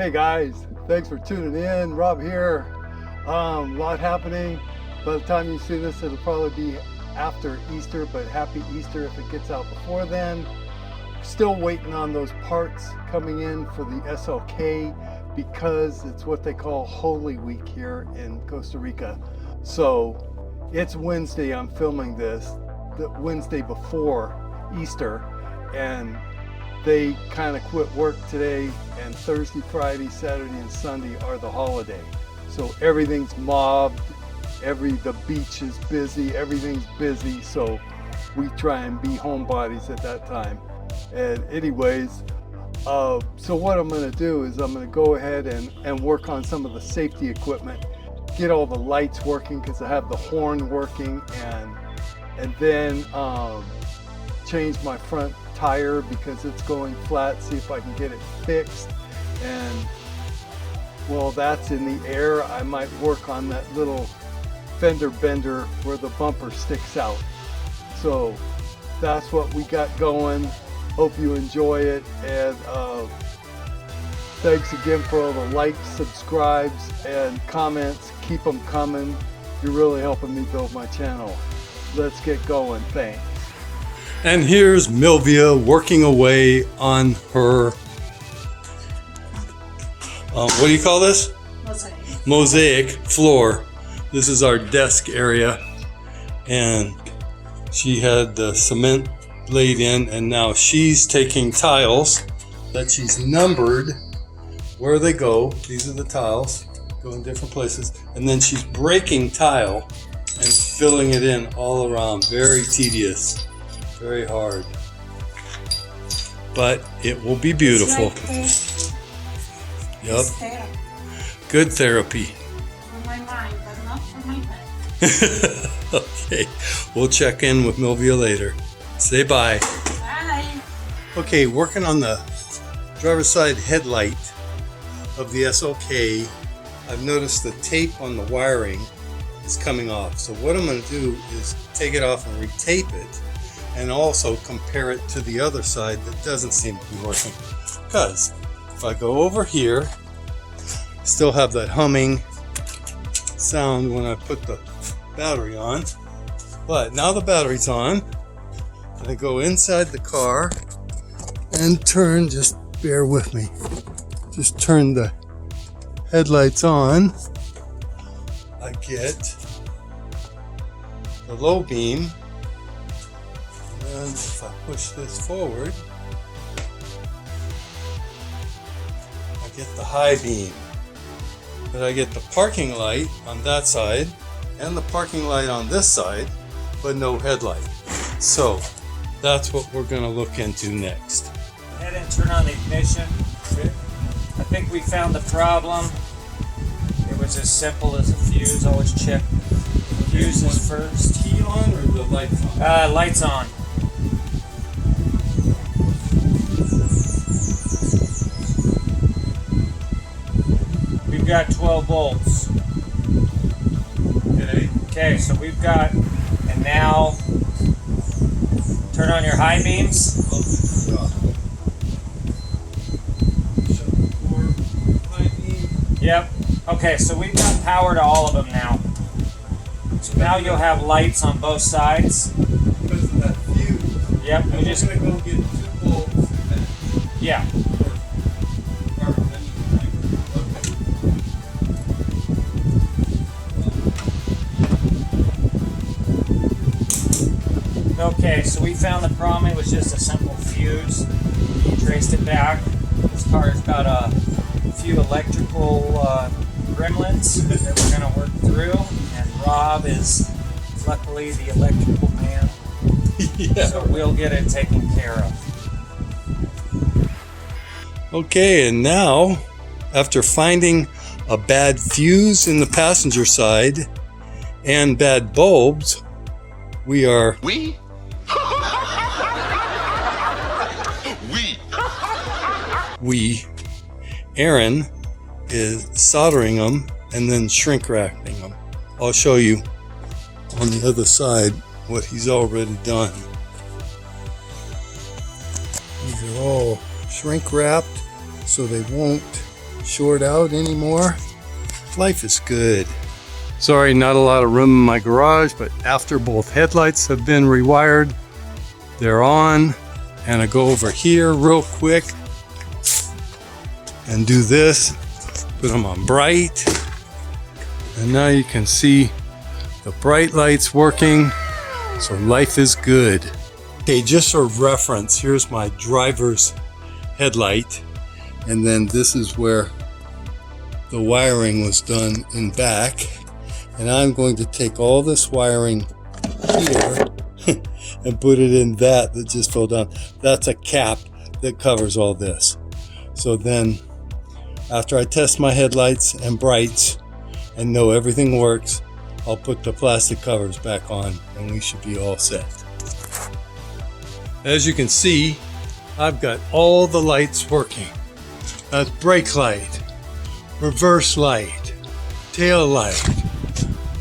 Hey guys, thanks for tuning in. Rob here. A lot happening. By the time you see this, it'll probably be after Easter, but happy Easter if it gets out before then. Still waiting on those parts coming in for the SLK because it's what they call Holy Week here in Costa Rica. So it's Wednesday, I'm filming this, the Wednesday before Easter, and they kind of quit work today, and Thursday, Friday, Saturday, and Sunday are the holiday. So everything's mobbed, the beach is busy, everything's busy, so we try and be homebodies at that time. And anyways, so what I'm going to do is I'm going to go ahead and work on some of the safety equipment, get all the lights working because I have the horn working, and then change my front tire because it's going flat, see if I can get it fixed. And while that's in the air, I might work on that little fender bender where the bumper sticks out. So that's what we got going. Hope you enjoy it, and thanks again for all the likes, subscribes, and comments. Keep them coming. You're really helping me build my channel. Let's get going. Thanks. And here's Milvia working away on her, what do you call this? Mosaic floor. This is our desk area. And she had the cement laid in, and now she's taking tiles that she's numbered where they go. These are the tiles, go in different places. And then she's breaking tile and filling it in all around. Very tedious. Very hard, but it will be beautiful. Yep. Good therapy. For my mind, but not for my head. Okay, we'll check in with Milvia later. Say bye. Bye. Okay, working on the driver's side headlight of the SLK. I've noticed the tape on the wiring is coming off. So what I'm going to do is take it off and retape it, and also compare it to the other side that doesn't seem to be working. Because if I go over here, still have that humming sound when I put the battery on. But now the battery's on, I go inside the car and turn, just bear with me, just turn the headlights on. I get the low beam. And if I push this forward, I get the high beam. But I get the parking light on that side and the parking light on this side, but no headlight. So that's what we're going to look into next. Go ahead and turn on the ignition. I think we found the problem. It was as simple as a fuse. Always check fuses first. Key on or the lights on? Lights on. We've got 12 volts. Okay, so we've got, and now turn on your high beams. Yep. Okay, so we've got power to all of them now. So now you'll have lights on both sides. Because of that fuse. Yep. I'm just going to go get 2 volts and Yeah. Okay, so we found the problem. It was just a simple fuse. You traced it back. This car's got a few electrical gremlins that we're going to work through. And Rob is luckily the electrical man. Yeah. So we'll get it taken care of. Okay, and now, after finding a bad fuse in the passenger side and bad bulbs, Aaron is soldering them and then shrink wrapping them. I'll show you on the other side what he's already done. These are all shrink wrapped so they won't short out anymore. Life is good. Sorry, not a lot of room in my garage, but after both headlights have been rewired, they're on. And I go over here real quick and do this, put them on bright. And now you can see the bright lights working, so life is good. Okay, just for reference, here's my driver's headlight, and then this is where the wiring was done in back. And I'm going to take all this wiring here and put it in that just fell down. That's a cap that covers all this. So then after I test my headlights and brights and know everything works, I'll put the plastic covers back on and we should be all set. As you can see, I've got all the lights working. That's brake light, reverse light, tail light,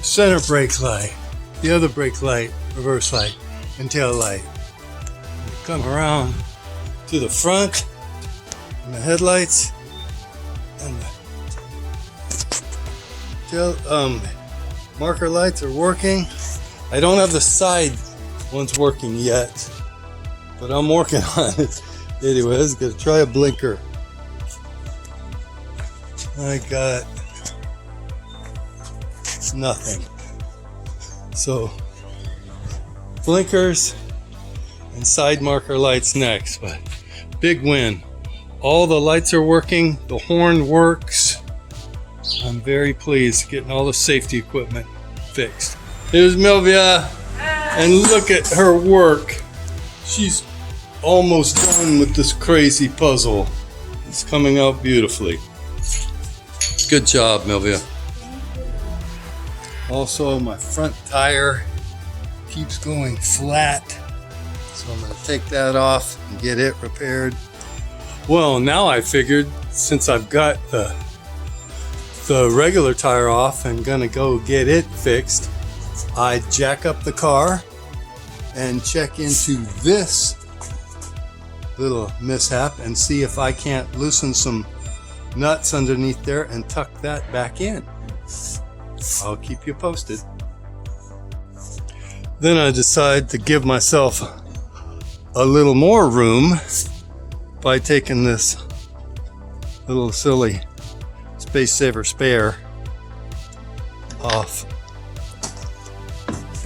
center brake light, the other brake light, reverse light, and tail light. Come around to the front and the headlights and the tail, marker lights are working. I don't have the side ones working yet, but I'm working on it. Anyways, gonna try a blinker. I got nothing. So blinkers and side marker lights next, but big win. All the lights are working, the horn works. I'm very pleased getting all the safety equipment fixed. Here's Milvia, and look at her work. She's almost done with this crazy puzzle. It's coming out beautifully. Good job, Milvia. Also, my front tire keeps going flat, so I'm going to take that off and get it repaired. Well, now I figured, since I've got the regular tire off and gonna go get it fixed, I jack up the car and check into this little mishap and see if I can't loosen some nuts underneath there and tuck that back in. I'll keep you posted. Then I decide to give myself a little more room by taking this little silly Space Saver spare off.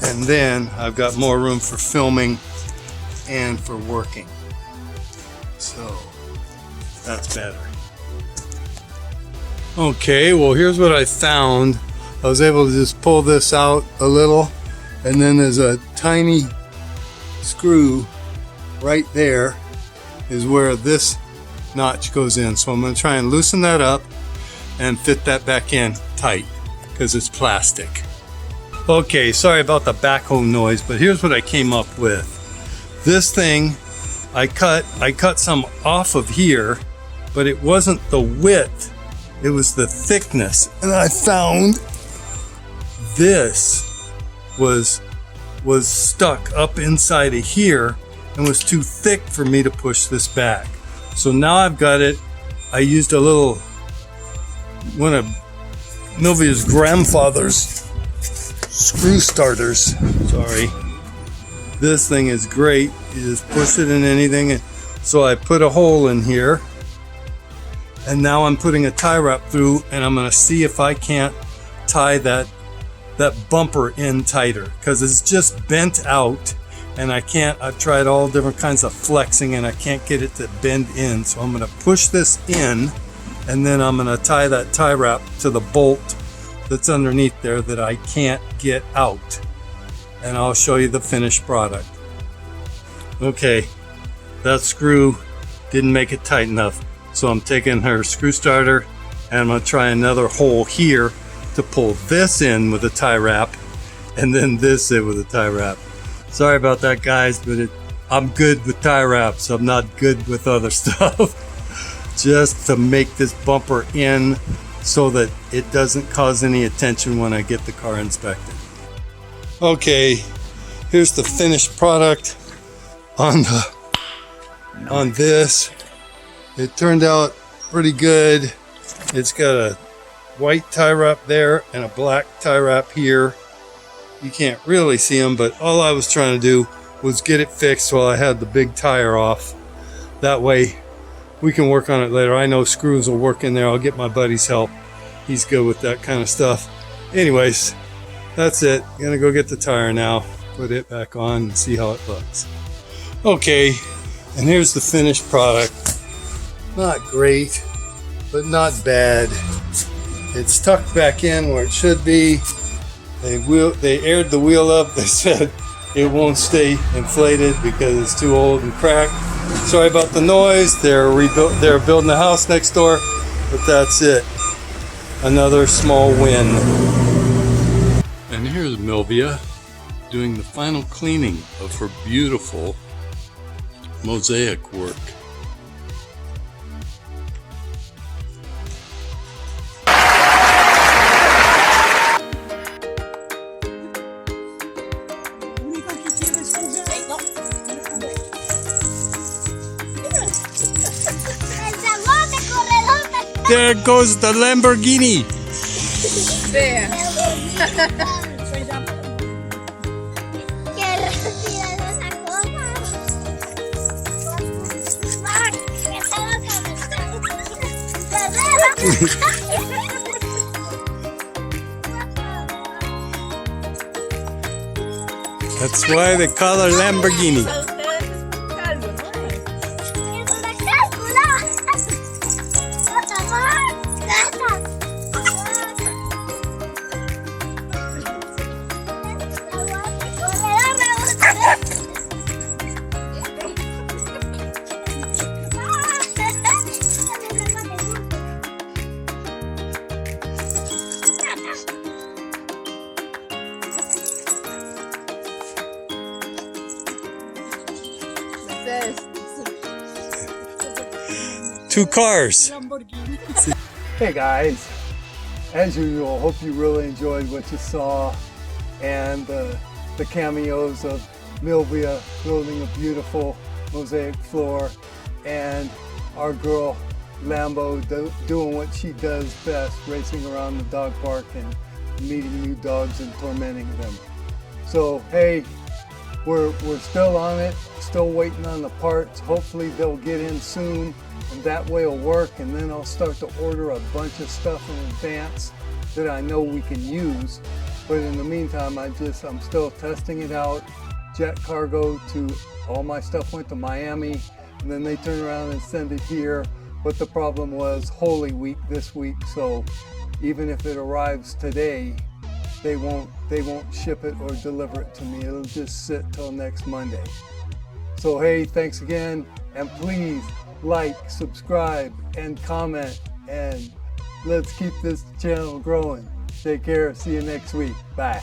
And then I've got more room for filming and for working. So that's better. Okay, well, here's what I found. I was able to just pull this out a little, and then there's a tiny screw right there is where this notch goes in. So I'm going to try and loosen that up and fit that back in tight because it's plastic. Okay, sorry about the backhoe noise, but here's what I came up with. This thing, I cut some off of here, but it wasn't the width, it was the thickness. And I found this was stuck up inside of here and was too thick for me to push this back. So now I've got it. I used a little, one of Milvia's grandfather's screw starters. Sorry. This thing is great. You just push it in anything. And so I put a hole in here, and now I'm putting a tie wrap through, and I'm going to see if I can't tie that bumper in tighter, because it's just bent out, and I can't. I've tried all different kinds of flexing, and I can't get it to bend in. So I'm going to push this in, and then I'm going to tie that tie wrap to the bolt that's underneath there that I can't get out. And I'll show you the finished product. Okay, that screw didn't make it tight enough. So I'm taking her screw starter, and I'm going to try another hole here to pull this in with a tie wrap, and then this in with a tie wrap. Sorry about that, guys, but I'm good with tie wraps. I'm not good with other stuff. Just to make this bumper in so that it doesn't cause any attention when I get the car inspected. Okay, here's the finished product on this. It turned out pretty good. It's got a white tie wrap there and a black tie wrap here. You can't really see them, but all I was trying to do was get it fixed while I had the big tire off. That way we can work on it later. I know screws will work in there. I'll get my buddy's help. He's good with that kind of stuff. Anyways, that's it. Gonna go get the tire now, put it back on and see how it looks. Okay, and here's the finished product. Not great, but not bad. It's tucked back in where it should be. They aired the wheel up. They said it won't stay inflated because it's too old and cracked. Sorry about the noise. They're building a house next door, but that's it. Another small win. And here's Milvia doing the final cleaning of her beautiful mosaic work. There goes the Lamborghini. There. That's why they call her Lamborghini. Two cars. Hey guys, as usual, hope you really enjoyed what you saw and the cameos of Milvia building a beautiful mosaic floor and our girl Lambo doing what she does best, racing around the dog park and meeting new dogs and tormenting them. So hey, we're still on it, still waiting on the parts. Hopefully they'll get in soon and that way it'll work, and then I'll start to order a bunch of stuff in advance that I know we can use. But in the meantime, I'm still testing it out. Jet cargo to all my stuff went to Miami, and then they turn around and send it here. But the problem was Holy Week this week, so even if it arrives today, they won't ship it or deliver it to me. It'll just sit till next Monday. So hey, thanks again, and please like, subscribe, and comment, and let's keep this channel growing. Take care. See you next week. Bye.